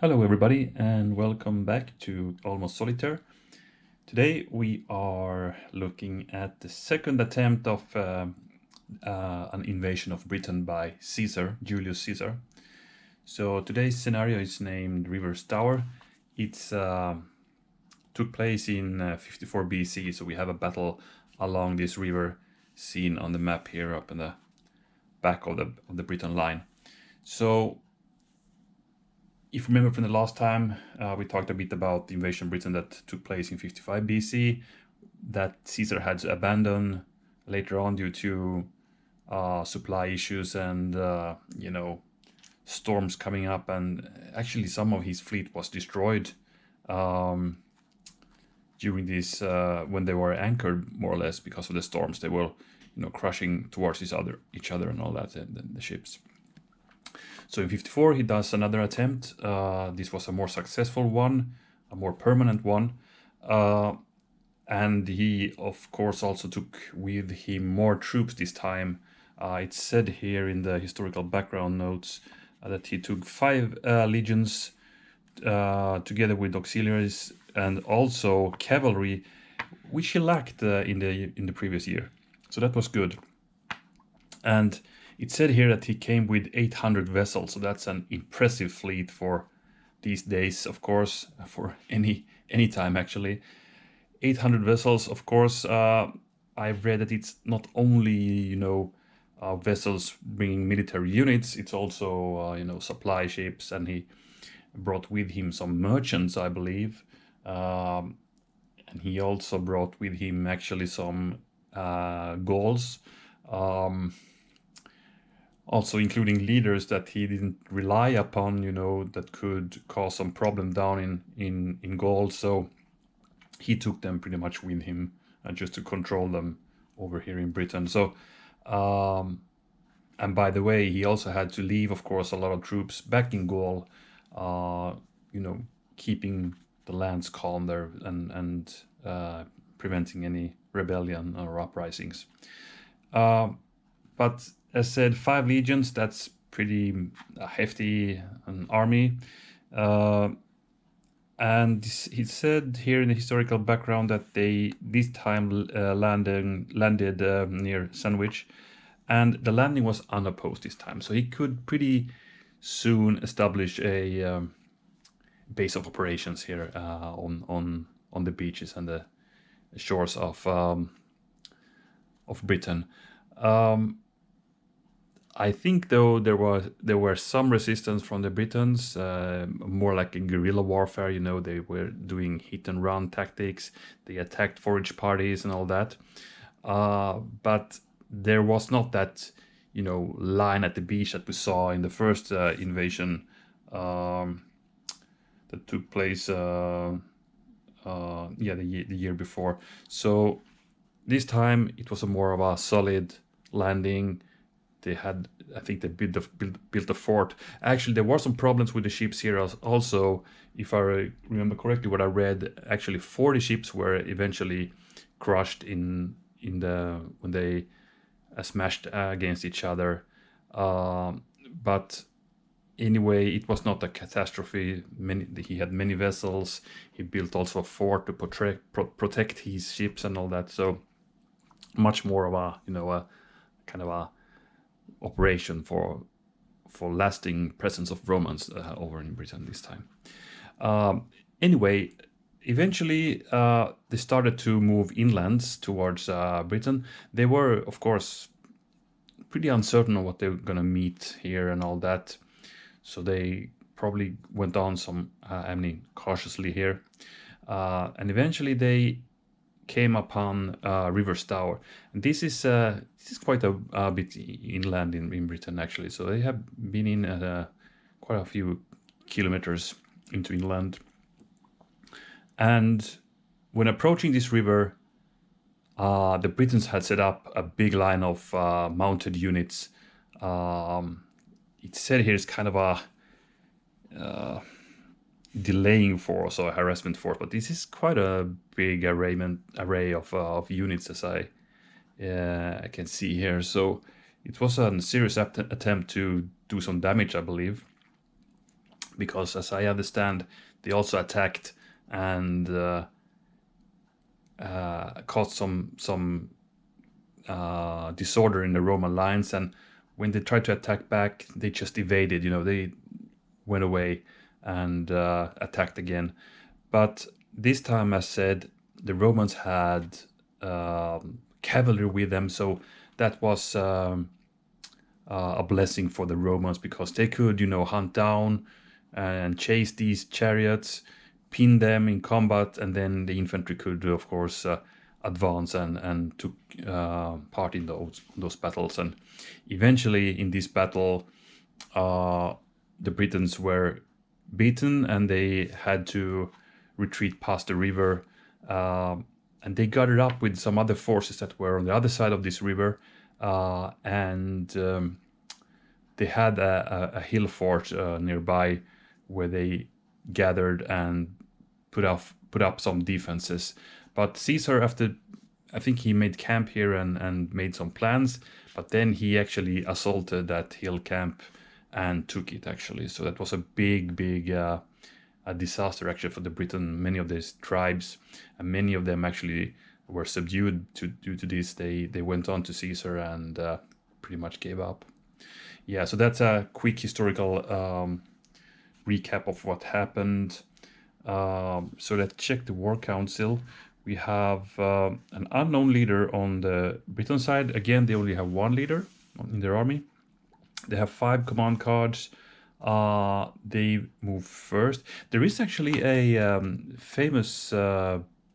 Hello everybody and welcome back to Almost Solitaire. Today we are looking at the second attempt of an invasion of Britain by Julius Caesar. So today's scenario is named River Stour. It's took place in 54 BC, so we have a battle along this river seen on the map here up in the back of the Britain line. So if you remember from the last time, we talked a bit about the invasion of Britain that took place in 55 BC, that Caesar had to abandon later on due to supply issues and, storms coming up. And actually some of his fleet was destroyed during this, when they were anchored more or less because of the storms. They were, crushing towards each other and all that, and the ships. So in 54 he does another attempt. This was a more successful one, a more permanent one. And he, of course, also took with him more troops this time. It's said here in the historical background notes that he took 5 legions together with auxiliaries and also cavalry, which he lacked in the previous year. So that was good. And it said here that he came with 800 vessels, so that's an impressive fleet for these days, of course, for any time actually. 800 vessels, of course. I've read that it's not only vessels bringing military units, it's also supply ships, and he brought with him some merchants, I believe, and he also brought with him actually some Gauls. Also including leaders that he didn't rely upon, that could cause some problem down in Gaul. So he took them pretty much with him just to control them over here in Britain. So, and by the way, he also had to leave, of course, a lot of troops back in Gaul, keeping the lands calm there and preventing any rebellion or uprisings. But as said, 5 legions, that's pretty hefty an army. And he said here in the historical background that they this time landed near Sandwich, and the landing was unopposed this time. So he could pretty soon establish a base of operations here on the beaches and the shores of Britain. I think though there were some resistance from the Britons, more like in guerrilla warfare. They were doing hit and run tactics. They attacked forage parties and all that. But there was not that line at the beach that we saw in the first invasion that took place the year before. So this time it was a more of a solid landing. They had, I think they built a fort. Actually, there were some problems with the ships here also. If I remember correctly, what I read, actually 40 ships were eventually crushed when they smashed against each other. But anyway, it was not a catastrophe. He had many vessels. He built also a fort to protect his ships and all that. So much more of a a kind of a operation for lasting presence of Romans over in Britain this time. Anyway, eventually they started to move inlands towards Britain. They were, of course, pretty uncertain of what they were going to meet here and all that. So they probably went on cautiously here. And eventually they came upon River Stour. And this is quite a bit inland in Britain actually. So they have been in quite a few kilometers into inland. And when approaching this river, the Britons had set up a big line of mounted units. It said here it's kind of a delaying force or harassment force, but this is quite a big array of units, as I can see here. So it was a serious attempt to do some damage, I believe. because as I understand, they also attacked and caused some disorder in the Roman lines. And when they tried to attack back, they just evaded. They went away and attacked again. But this time, as said, the Romans had cavalry with them, so that was a blessing for the Romans, because they could, hunt down and chase these chariots, pin them in combat, and then the infantry could, of course, advance and took part in those battles. And eventually, in this battle, the Britons were beaten and they had to retreat past the river. And they gathered up with some other forces that were on the other side of this river, and they had a hill fort nearby where they gathered and put up some defenses. But Caesar, I think he made camp here and made some plans, but then he actually assaulted that hill camp and took it, actually. So that was a big a disaster actually for the Britain. Many of these tribes, and many of them actually were subdued due to this. They went on to Caesar and pretty much gave up. Yeah, so that's a quick historical recap of what happened. So let's check the War Council. We have an unknown leader on the Britain side. Again, they only have one leader in their army. They have 5 command cards. They move first. There is actually a famous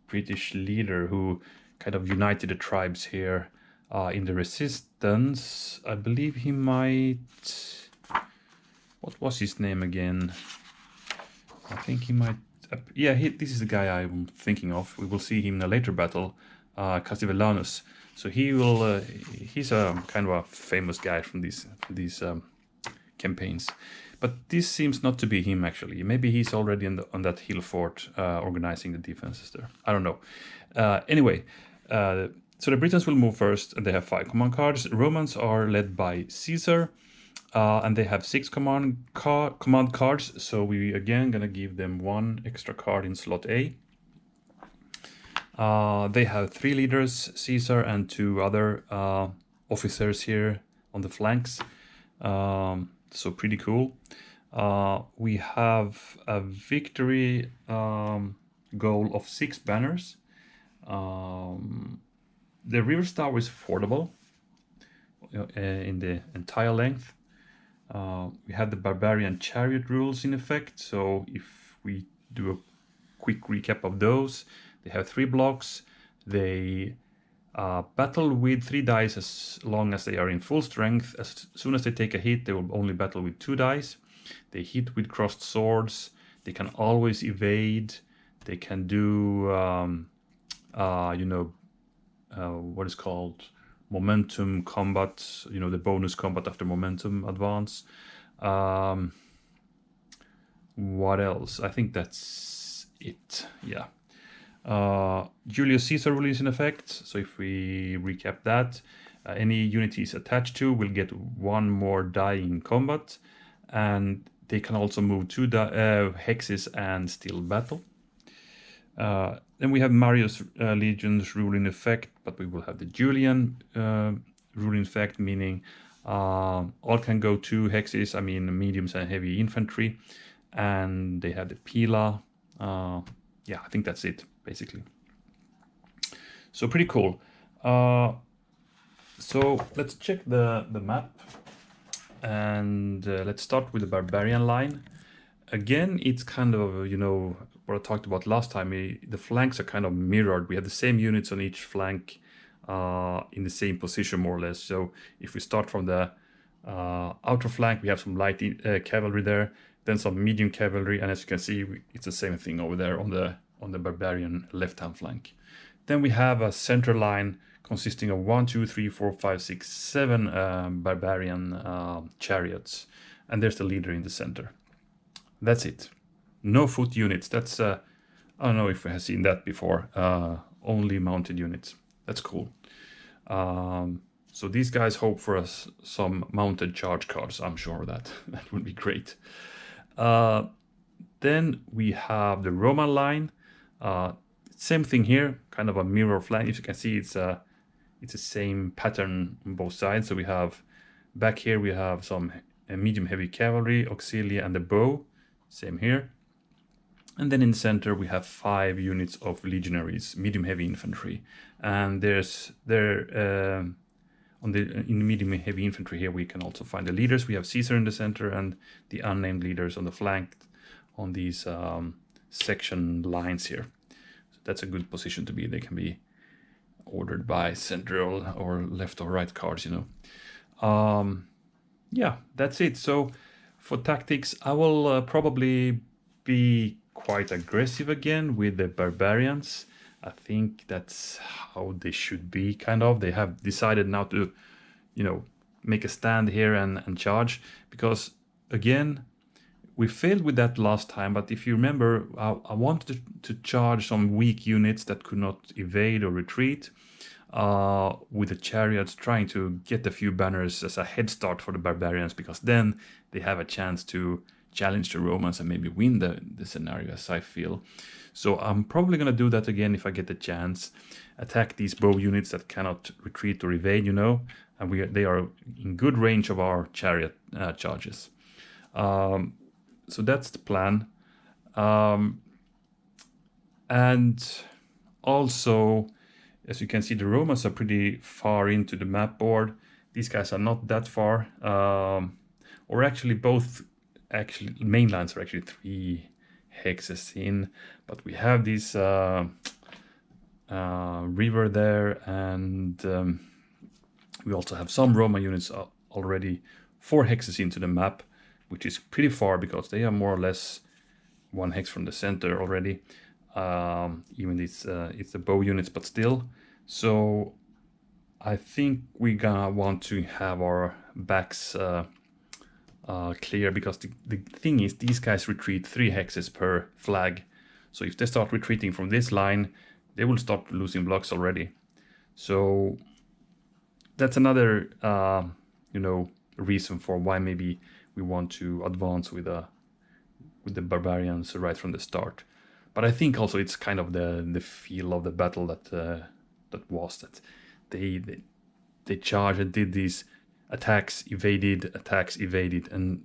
British leader who kind of united the tribes here in the resistance. I believe he might... What was his name again? I think he might... yeah, this is the guy I'm thinking of. We will see him in a later battle, Cassivellaunus. So he's a kind of a famous guy from these campaigns. But this seems not to be him, actually. Maybe he's already on that hill fort organizing the defenses there. I don't know. Anyway, so the Britons will move first, and they have 5 command cards. Romans are led by Caesar, and they have 6 command cards. So we again gonna give them 1 extra card in slot A. They have 3 leaders, Caesar and 2 other officers here on the flanks. So pretty cool. We have a victory goal of 6 banners. The river Stour is fordable in the entire length. We have the barbarian chariot rules in effect. So if we do a quick recap of those, they have 3 blocks. They battle with 3 dice as long as they are in full strength. As soon as they take a hit, they will only battle with 2 dice. They hit with crossed swords. They can always evade. They can do, what is called momentum combat, the bonus combat after momentum advance. What else? I think that's it. Yeah. Julius Caesar rule is in effect. So if we recap that, any unit he's attached to will get 1 more die in combat, and they can also move 2 hexes and still battle. Then we have Marius Legion's rule in effect, but we will have the Julian rule in effect, meaning all can go 2 hexes, I mean mediums and heavy infantry, and they have the Pila. Yeah, I think that's it, basically. So pretty cool. So let's check the map, and let's start with the barbarian line. Again, it's kind of, what I talked about last time. The flanks are kind of mirrored. We have the same units on each flank in the same position, more or less. So if we start from the outer flank, we have some light cavalry there, then some medium cavalry, and as you can see, it's the same thing over there on the barbarian left-hand flank. Then we have a center line consisting of 1, 2, 3, 4, 5, 6, 7 barbarian chariots, and there's the leader in the center. That's it. No foot units. That's I don't know if we have seen that before. Only mounted units. That's cool. So these guys hope for us some mounted charge cards. I'm sure that would be great. Then we have the Roman line. Same thing here, kind of a mirror flank. If you can see, it's the same pattern on both sides. So we have back here, we have some medium heavy cavalry, auxilia, and the bow. Same here. And then in the center, we have 5 units of legionaries, medium heavy infantry. And in the medium heavy infantry here, we can also find the leaders. We have Caesar in the center and the unnamed leaders on the flank on these section lines here. So that's a good position to be. They can be ordered by central or left or right cards, you know. Yeah, that's it. So for tactics, I will probably be quite aggressive again with the barbarians. I think that's how they should be, kind of. They have decided now to, you know, make a stand here and charge, because again, we failed with that last time. But if you remember, I wanted to charge some weak units that could not evade or retreat with the chariots, trying to get a few banners as a head start for the barbarians, because then they have a chance to challenge the Romans and maybe win the scenario, as I feel. So I'm probably going to do that again if I get the chance. Attack these bow units that cannot retreat or evade, you know, and they are in good range of our chariot charges. So that's the plan. And also, as you can see, the Romans are pretty far into the map board. These guys are not that far. Or actually both main lines are actually 3 hexes in, but we have this river there, and we also have some Roman units already 4 hexes into the map, which is pretty far because they are more or less 1 hex from the center already. Even it's the bow units, but still. So I think we're gonna want to have our backs clear, because the thing is, these guys retreat 3 hexes per flag. So if they start retreating from this line, they will start losing blocks already. So that's another you know, reason for why maybe we want to advance with the barbarians right from the start. But I think also it's kind of the feel of the battle that they charged and did these attacks evaded, and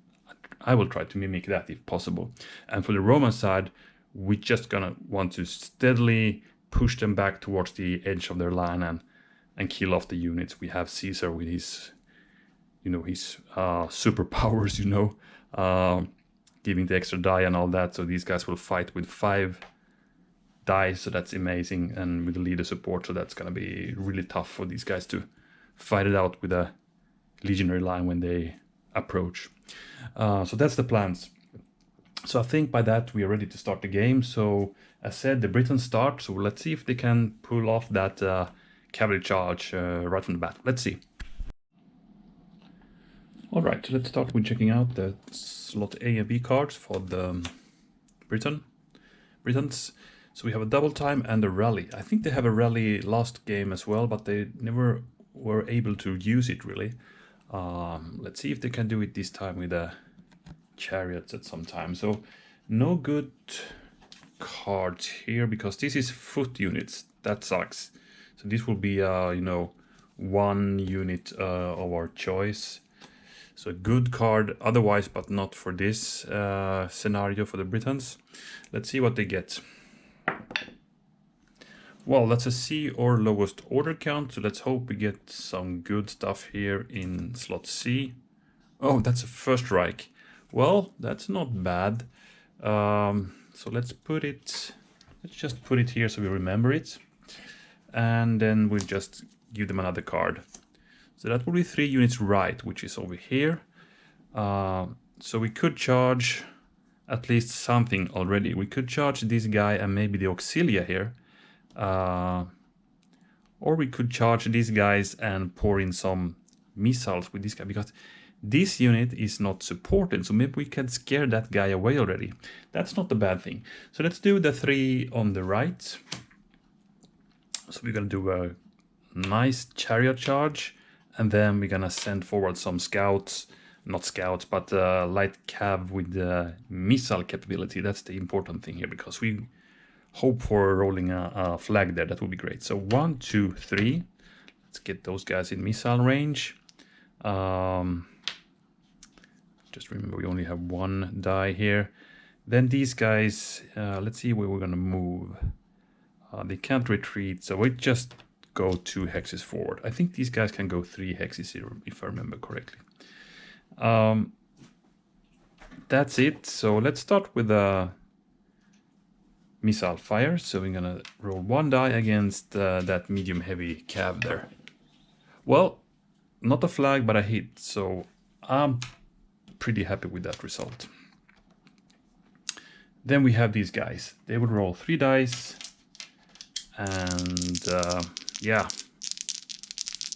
I will try to mimic that if possible. And for the Roman side, we're just gonna want to steadily push them back towards the edge of their line and kill off the units. We have Caesar with his, you know, his superpowers, you know, giving the extra die and all that. So these guys will fight with 5 die, so that's amazing, and with the leader support, so that's gonna be really tough for these guys to fight it out with a legionary line when they approach. So that's the plans. So I think by that we are ready to start the game. So as said, the Britons start, so let's see if they can pull off that cavalry charge right from the bat. Let's see. Alright, let's start with checking out the slot A and B cards for the Britons. So we have a double time and a rally. I think they have a rally last game as well, but they never were able to use it really. Let's see if they can do it this time with the chariots at some time. So no good cards here, because this is foot units. That sucks. So this will be you know, 1 unit of our choice. So a good card otherwise, but not for this scenario for the Britons. Let's see what they get. Well, that's a C or lowest order count, so let's hope we get some good stuff here in slot C. Oh, that's a first Reich. Well, that's not bad. So let's just put it here so we remember it. And then we'll just give them another card. So that will be 3 units right, which is over here. So we could charge at least something already. We could charge this guy and maybe the auxilia here. Or we could charge these guys and pour in some missiles with this guy, because this unit is not supported, so maybe we can scare that guy away already. That's not a bad thing. So let's do the 3 on the right. So we're gonna do a nice chariot charge, and then we're gonna send forward some scouts not scouts, but light cav with missile capability. That's the important thing here, because we hope for rolling a flag there. That would be great. So 1, 2, 3. Let's get those guys in missile range. Just remember we only have one die here. Then these guys, let's see where we're gonna move. They can't retreat, so we just go 2 hexes forward. I think these guys can go 3 hexes here, if I remember correctly. That's it. So let's start with a missile fire. So we're gonna roll 1 die against that medium heavy cav there. Well, not a flag, but a hit. So I'm pretty happy with that result. Then we have these guys. They would roll 3 dice. And yeah,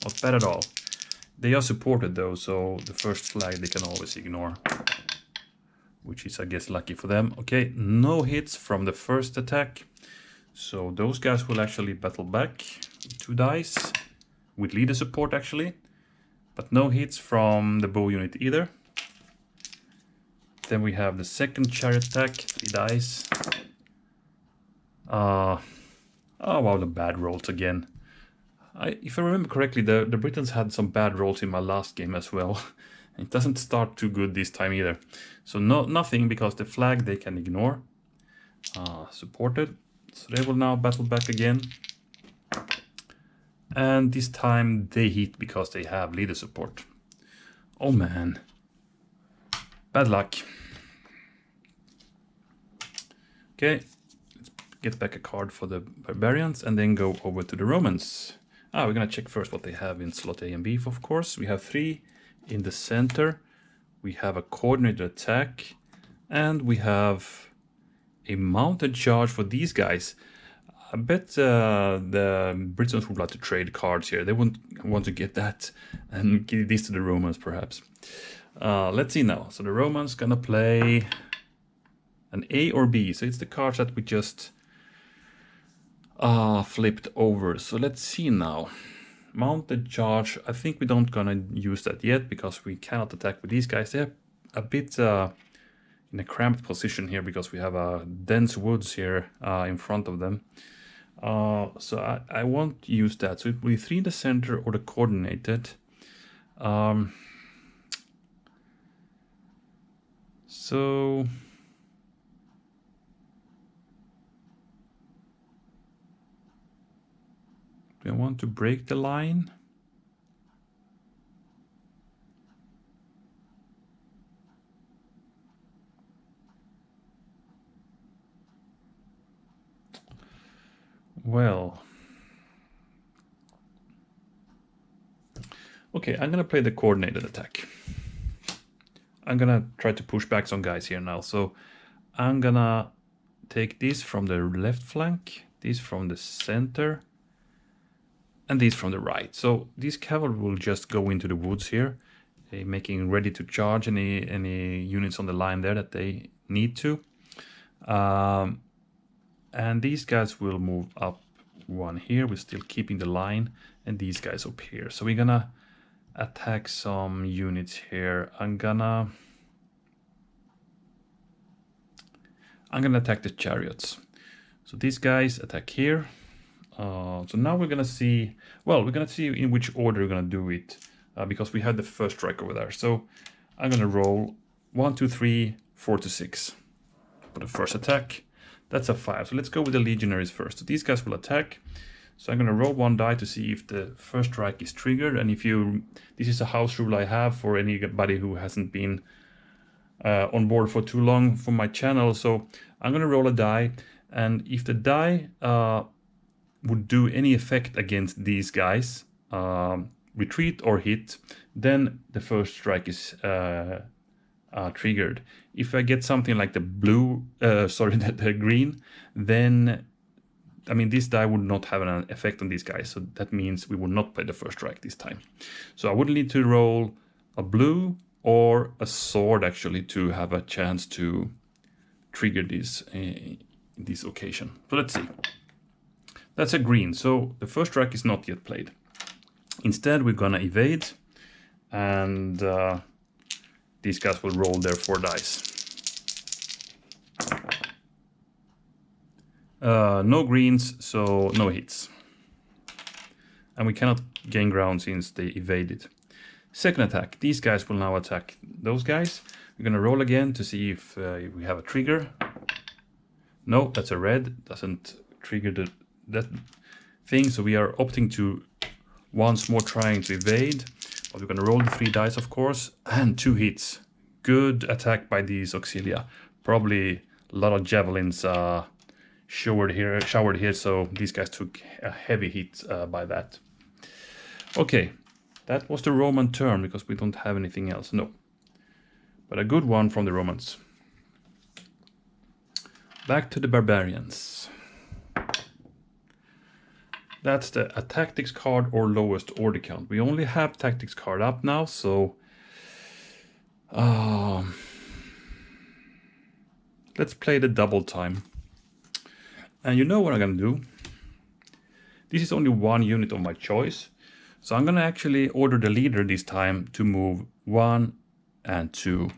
not bad at all. They are supported though, so the first flag they can always ignore, which is, I guess, lucky for them. Okay, no hits from the first attack, so those guys will actually battle back 2 dice with leader support actually, but no hits from the bow unit either. Then we have the second chariot attack, 3 dice. Oh wow, the bad rolls again. If I remember correctly, the Britons had some bad rolls in my last game as well. It doesn't start too good this time either. So nothing, because the flag they can ignore. Supported. So they will now battle back again. And this time they hit because they have leader support. Oh man. Bad luck. Okay. Get back a card for the barbarians and then go over to the Romans. We're gonna check first what they have in slot A and B, of course. We have 3 in the center. We have a coordinated attack, and we have a mounted charge for these guys. I bet the Britons would like to trade cards here. They wouldn't want to get that and give this to the Romans, perhaps. Let's see now. So the Romans gonna play an A or B. So it's the cards that we just flipped over. So let's see now. Mounted charge, I think we don't gonna use that yet because we cannot attack with these guys. They're a bit in a cramped position here because we have dense woods here in front of them. So I won't use that. So it will be 3 in the center or the coordinated. So do I want to break the line? Well, okay, I'm gonna play the coordinated attack. I'm gonna try to push back some guys here now. So I'm gonna take this from the left flank, this from the center, and these from the right. So these cavalry will just go into the woods here, making ready to charge any units on the line there that they need to. And these guys will move up 1 here. We're still keeping the line, and these guys up here. So we're gonna attack some units here. I'm gonna attack the chariots. So these guys attack here. So now we're gonna see, well, we're gonna see in which order we're gonna do it, because we had the first strike over there. So I'm gonna roll 1, 2, 3, 4 to 6 for the first attack. That's a 5. So let's go with the legionaries first. So these guys will attack. So I'm gonna roll 1 die to see if the first strike is triggered. And if this is a house rule I have for anybody who hasn't been on board for too long for my channel. So I'm gonna roll a die, and if the die would do any effect against these guys, retreat or hit, then the first strike is triggered. If I get something like the blue, the green, then I mean this die would not have an effect on these guys. So that means we will not play the first strike this time. So I would need to roll a blue or a sword actually to have a chance to trigger this this occasion. So let's see. That's a green, so the first strike is not yet played. Instead, we're gonna evade, and these guys will roll their 4 dice. No greens, so no hits. And we cannot gain ground since they evaded. Second attack, these guys will now attack those guys. We're gonna roll again to see if we have a trigger. No, that's a red, doesn't trigger that thing, so we are opting to once more trying to evade. But we're gonna roll the 3 dice, of course, and 2 hits. Good attack by these Auxilia. Probably a lot of javelins showered here, so these guys took a heavy hit by that. Okay, that was the Roman turn because we don't have anything else. No, but a good one from the Romans. Back to the barbarians. That's a tactics card or lowest order count. We only have tactics card up now, so let's play the double time. And you know what I'm gonna do? This is only 1 unit of my choice, so I'm gonna actually order the leader this time to move 1 and 2.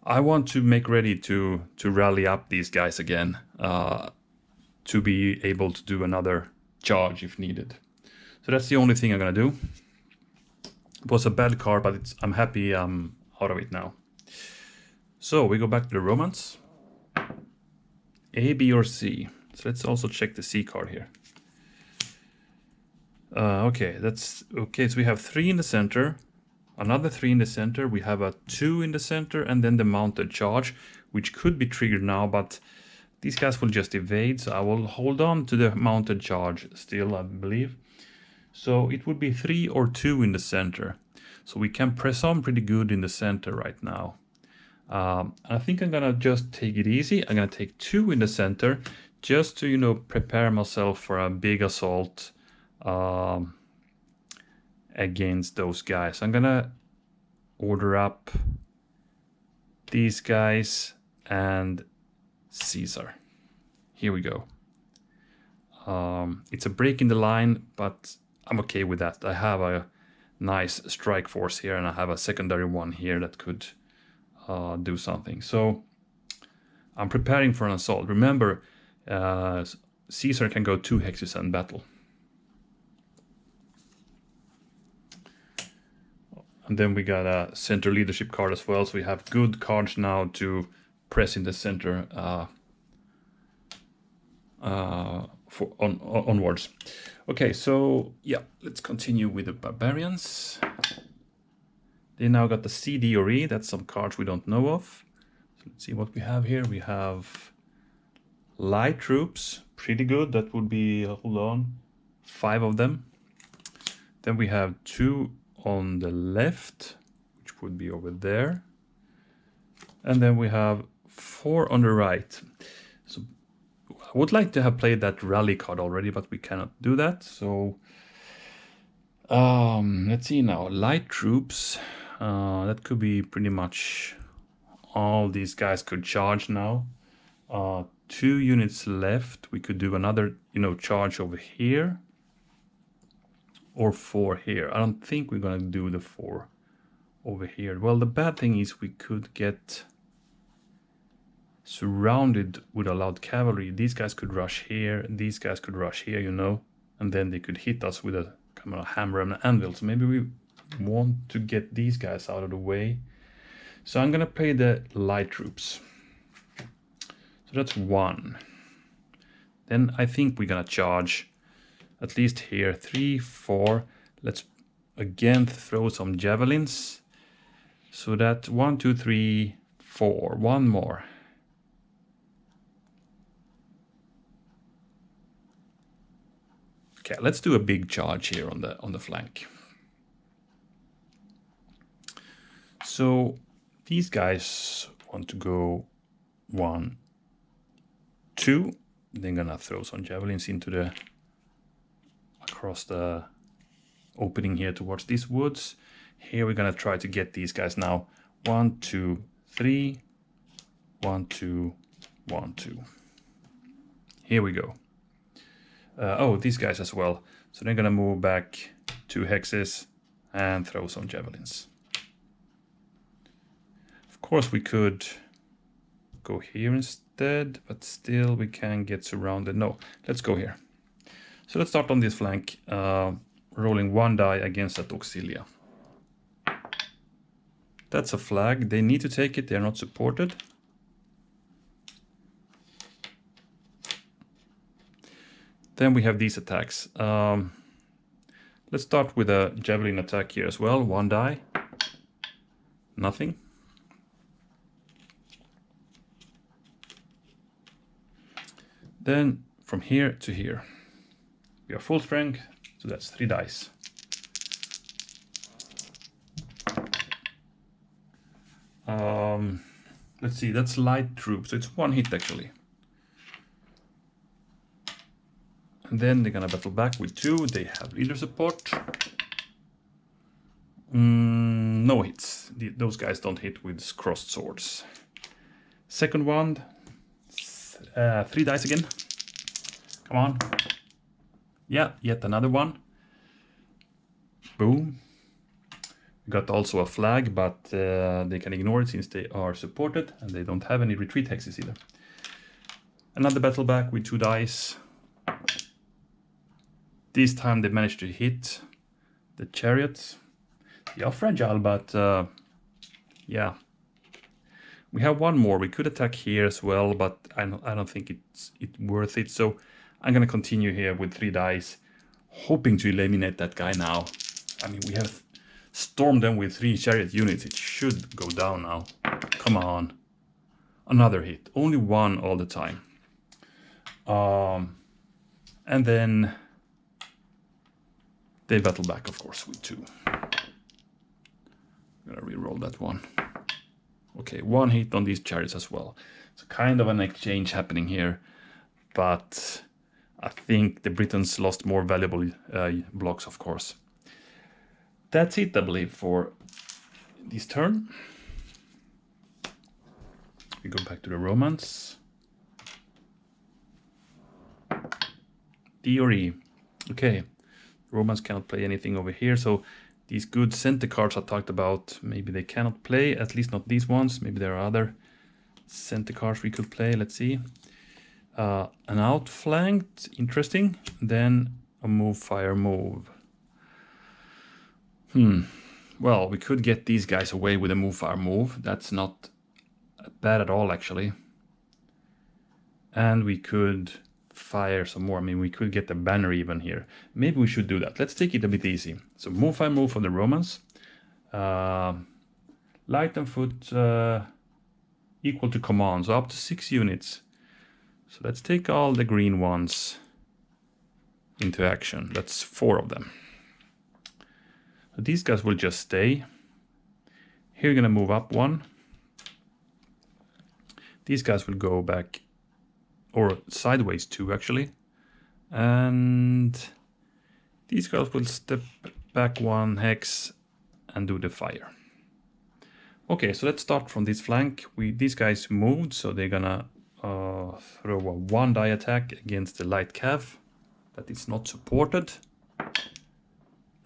I want to make ready to rally up these guys again, to be able to do another charge if needed. So that's the only thing I'm gonna do. It was a bad card, but I'm happy I'm out of it now. So we go back to the Romans. A, B, or C. So let's also check the C card here. Okay, that's okay. So we have 3 in the center, another 3 in the center. We have a 2 in the center, and then the mounted charge, which could be triggered now, but these guys will just evade. So I will hold on to the mounted charge still, I believe. So it would be 3 or 2 in the center. So we can press on pretty good in the center right now. I think I'm gonna just take it easy. I'm gonna take 2 in the center, just to, you know, prepare myself for a big assault against those guys. I'm gonna order up these guys and Caesar. Here we go. It's a break in the line, but I'm okay with that. I have a nice strike force here, and I have a secondary one here that could do something. So I'm preparing for an assault. Remember, Caesar can go 2 hexes in battle. And then we got a center leadership card as well, so we have good cards now to press in the center onwards. Okay, so yeah, let's continue with the barbarians. They now got the C, D, or E. That's some cards we don't know of. So let's see what we have here. We have light troops, pretty good. That would be, hold on, 5 of them. Then we have 2 on the left, which would be over there. And then we have 4 on the right. So I would like to have played that rally card already, but we cannot do that. So let's see now. Light troops. That could be pretty much all these guys could charge now. 2 units left. We could do another, you know, charge over here. Or 4 here. I don't think we're gonna do the 4 over here. Well, the bad thing is we could get surrounded with a loud cavalry. These guys could rush here. These guys could rush here, you know. And then they could hit us with a kind of hammer and an anvil. So maybe we want to get these guys out of the way. So I'm gonna play the light troops. So that's 1. Then I think we're gonna charge at least here 3, 4. Let's again throw some javelins. So that 1, 2, 3, 4. 1 more. Okay, let's do a big charge here on the flank. So these guys want to go 1, 2. They're gonna throw some javelins into the across the opening here towards these woods. Here we're gonna try to get these guys now. 1, 2, 3. 1, 2, 1, 2. Here we go. Oh, these guys as well. So they're gonna move back 2 hexes and throw some javelins. course, we could go here instead, but still we can get surrounded. No, let's go here. So let's start on this flank, rolling 1 die against that Auxilia. That's a flag. They need to take it. They're not supported. Then we have these attacks. Let's start with a javelin attack here as well. 1 die. Nothing. Then from here to here, we are full strength, so that's 3 dice. Let's see, that's light troops, so it's 1 hit actually. And then they're gonna battle back with 2. They have leader support. No hits. Those guys don't hit with crossed swords. Second one, 3 dice again. Come on. Yeah, yet another one. Boom. We got also a flag, but they can ignore it since they are supported and they don't have any retreat hexes either. Another battle back with 2 dice. This time they managed to hit the chariots. They are fragile, but yeah. We have 1 more. We could attack here as well, but I don't think it's worth it. So I'm gonna continue here with 3 dice, hoping to eliminate that guy now. I mean, we have stormed them with 3 chariot units. It should go down now. Come on. Another hit. Only 1 all the time. And then they battle back, of course, with 2. I'm gonna re-roll that one. Okay, 1 hit on these chariots as well. So kind of an exchange happening here, but I think the Britons lost more valuable blocks, of course. That's it, I believe, for this turn. We go back to the Romans. D or E. Okay, Romans cannot play anything over here, so these good center cards I talked about, maybe they cannot play, at least not these ones. Maybe there are other center cards we could play. Let's see. An outflanked, interesting. Then a move, fire, move. Well, we could get these guys away with a move, fire, move. That's not bad at all, actually. And we could fire some more. I mean, we could get the banner even here. Maybe we should do that. Let's take it a bit easy. So move, fire, move for the Romans. Light and foot equal to command, so up to 6 units. So let's take all the green ones into action. That's 4 of them. So these guys will just stay. Here you're gonna move up 1. These guys will go back, or sideways 2 actually. And these guys will step back 1 hex and do the fire. Okay, so let's start from this flank. These guys moved, so they're gonna throw a 1 die attack against the light cav that is not supported.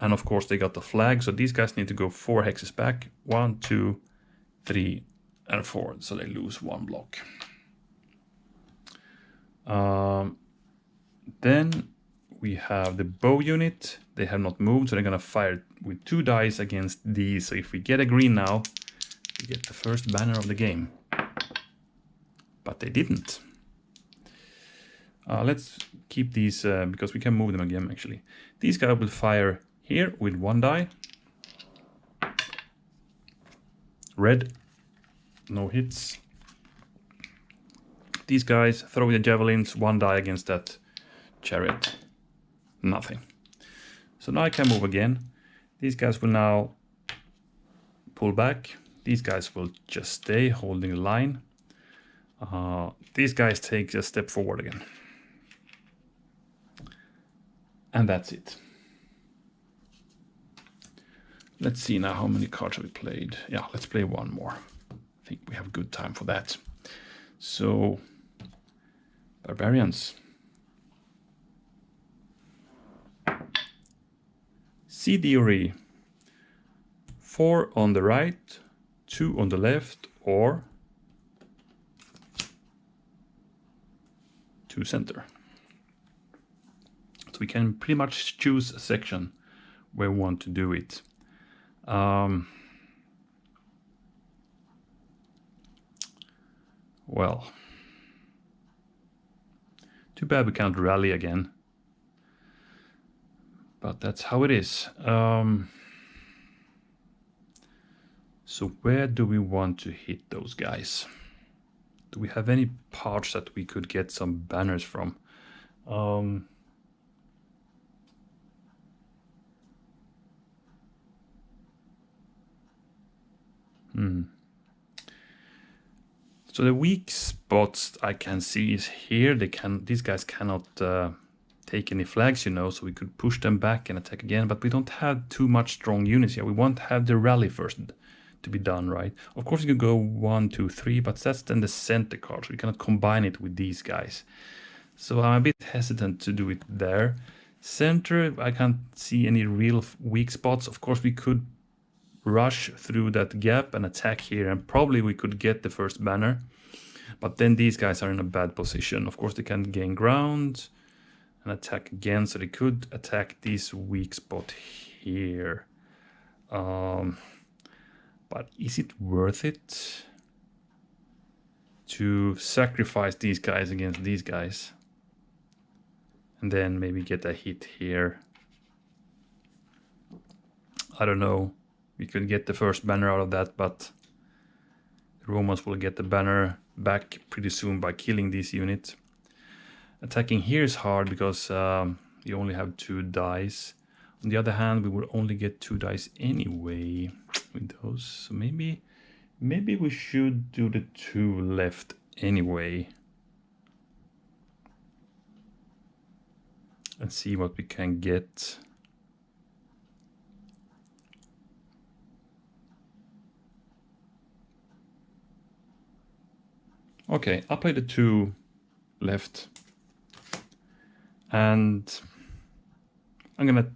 And of course they got the flag, so these guys need to go 4 hexes back. 1, 2, 3, and 4, so they lose 1 block. Then we have the bow unit. They have not moved, so they're gonna fire with 2 dice against these. So if we get a green now, we get the first banner of the game. But they didn't. Let's keep these because we can move them again actually. These guys will fire here with 1 die. Red, no hits. These guys throw the javelins, 1 die against that chariot. Nothing. So now I can move again. These guys will now pull back. These guys will just stay holding the line. These guys take a step forward again. And that's it. Let's see now how many cards have we played. Yeah, let's play 1 more. I think we have good time for that. So, barbarians. CDG. 4 on the right, 2 on the left or 2 center. So we can pretty much choose a section where we want to do it. Well, too bad we can't rally again, but that's how it is. So where do we want to hit those guys? Do we have any parts that we could get some banners from? So the weak spots I can see is here. These guys cannot take any flags, you know, so we could push them back and attack again, but we don't have too much strong units here. We want to have the rally first to be done, right? Of course you could go 1, 2, 3, but that's then the center card, so we cannot combine it with these guys. So I'm a bit hesitant to do it there. Center, I can't see any real weak spots. Of course we could rush through that gap and attack here, and probably we could get the first banner, but then these guys are in a bad position. Of course they can gain ground and attack again, so they could attack this weak spot here. But is it worth it to sacrifice these guys against these guys and then maybe get a hit here? I don't know. We could get the first banner out of that, but the Romans will get the banner back pretty soon by killing this unit. Attacking here is hard because you only have 2 dice. On the other hand, we will only get 2 dice anyway with those. So maybe we should do the 2 left anyway. And see what we can get. Okay, I'll play the 2 left. And I'm gonna,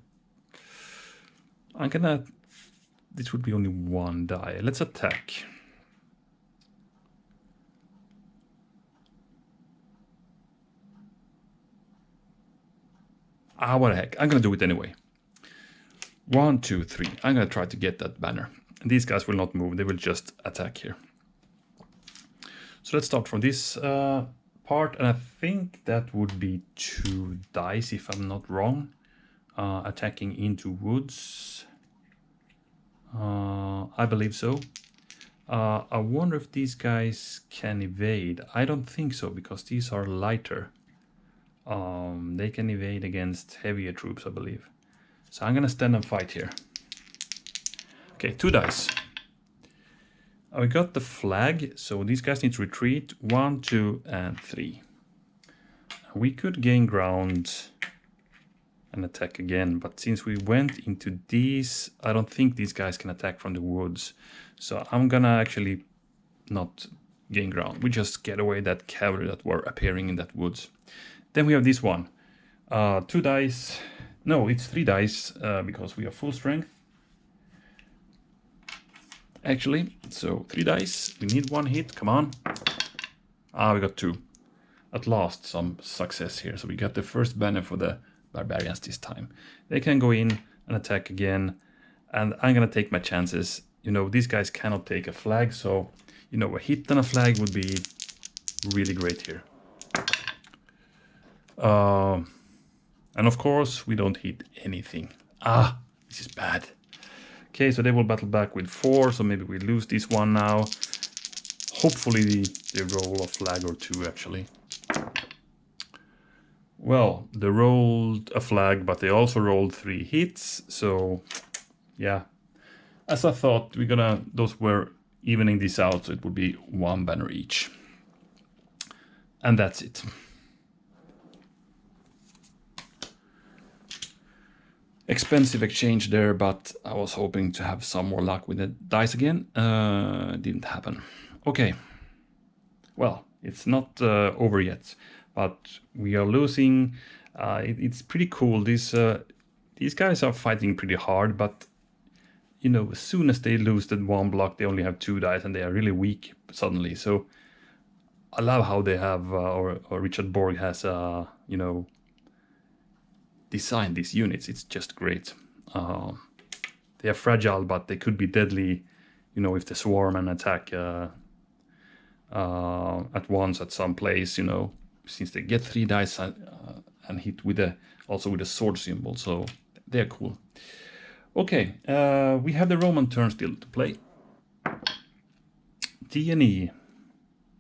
this would be only 1 die. Let's attack. What the heck, I'm gonna do it anyway. 1, 2, 3, I'm gonna try to get that banner. And these guys will not move, they will just attack here. So let's start from this part, and I think that would be 2 dice if I'm not wrong. Attacking into woods. I believe so. I wonder if these guys can evade. I don't think so, because these are lighter. They can evade against heavier troops, I believe. So I'm gonna stand and fight here. Okay, 2 dice. We got the flag, so these guys need to retreat. 1, 2, and 3. We could gain ground and attack again, but since we went into these, I don't think these guys can attack from the woods. So I'm gonna actually not gain ground. We just get away that cavalry that were appearing in that woods. Then we have this one. 2 dice. No, it's 3 dice because we are full strength. Actually, so 3 dice, we need 1 hit, come on. We got 2. At last, some success here. So we got the first banner for the barbarians this time. They can go in and attack again, and I'm gonna take my chances. You know, these guys cannot take a flag, so, you know, a hit on a flag would be really great here. And of course, we don't hit anything. This is bad. Okay, so they will battle back with 4, so maybe we lose this one now. Hopefully they roll a flag or 2, actually. Well, they rolled a flag, but they also rolled 3 hits, so yeah. As I thought, those were evening this out, so it would be 1 banner each. And that's it. Expensive exchange there, but I was hoping to have some more luck with the dice again. Didn't happen. Okay. Well, it's not over yet, but we are losing. It's pretty cool. These guys are fighting pretty hard, but you know, as soon as they lose that one block, they only have 2 dice and they are really weak suddenly. So I love how they have, or Richard Borg has, you know, designed these units. It's just great. They are fragile, but they could be deadly, you know, if they swarm and attack at once at some place, you know, since they get 3 dice and hit with also with a sword symbol. So they're cool. Okay, we have the Roman turn still to play. D and E,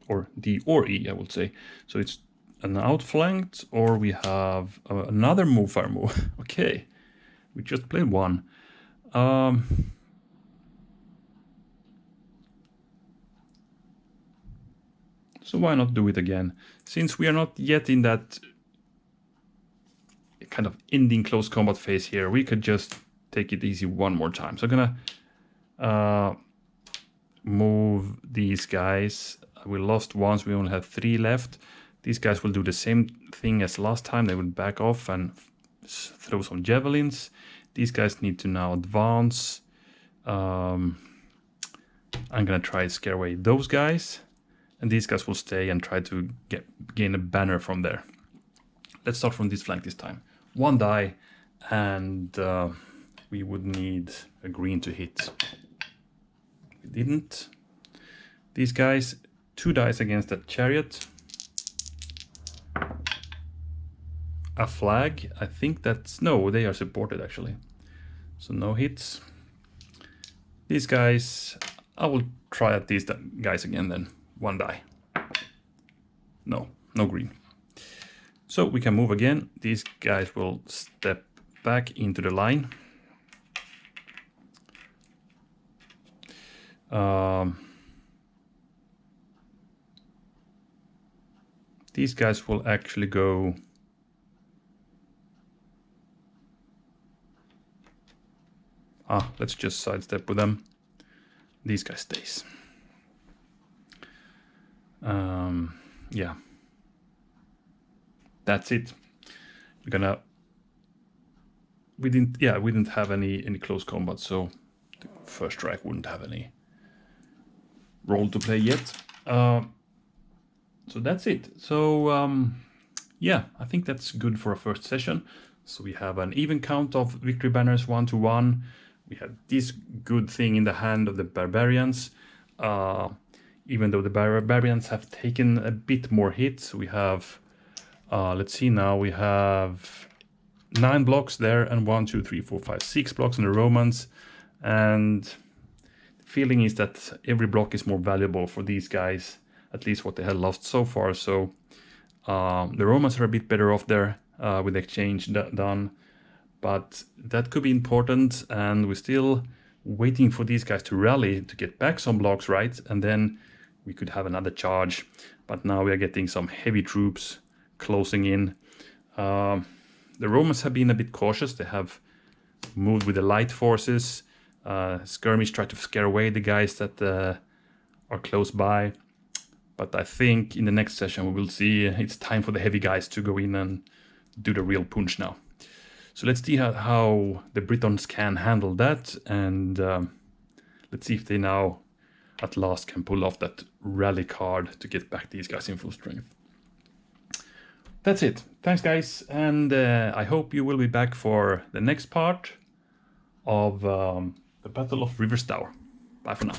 or D or E, I would say. So it's an outflanked, or we have another move fire move. Okay, we just played one. So why not do it again? Since we are not yet in that kind of ending close combat phase here, we could just take it easy one more time. So I'm gonna move these guys. We lost once, we only have 3 left. These guys will do the same thing as last time. They will back off and throw some javelins. These guys need to now advance. I'm gonna try to scare away those guys. And these guys will stay and try to gain a banner from there. Let's start from this flank this time. 1 die, and we would need a green to hit. We didn't. These guys, 2 dice against that chariot. A flag, I think that's, no, they are supported actually. So no hits. These guys, I will try at these guys again then. 1 die. No green. So we can move again. These guys will step back into the line. These guys will actually go let's just sidestep with them. These guys stays. Yeah, that's it. We didn't have any close combat, so the first strike wouldn't have any role to play yet. So that's it. So yeah, I think that's good for a first session. So we have an even count of victory banners 1 to 1. We have this good thing in the hand of the barbarians. Even though the barbarians have taken a bit more hits, we have, let's see now, we have 9 blocks there, and 1, 2, 3, 4, 5, 6 blocks in the Romans. And the feeling is that every block is more valuable for these guys, at least what they have lost so far. So the Romans are a bit better off there with the exchange done, but that could be important, and we're still waiting for these guys to rally to get back some blocks, right? And then we could have another charge, but now we are getting some heavy troops closing in. The Romans have been a bit cautious. They have moved with the light forces. Skirmish, try to scare away the guys that are close by. But I think in the next session we will see it's time for the heavy guys to go in and do the real punch now. So let's see how the Britons can handle that, and let's see if they now at last can pull off that rally card to get back these guys in full strength. That's it. Thanks guys, and I hope you will be back for the next part of the Battle of River Stour. Bye for now.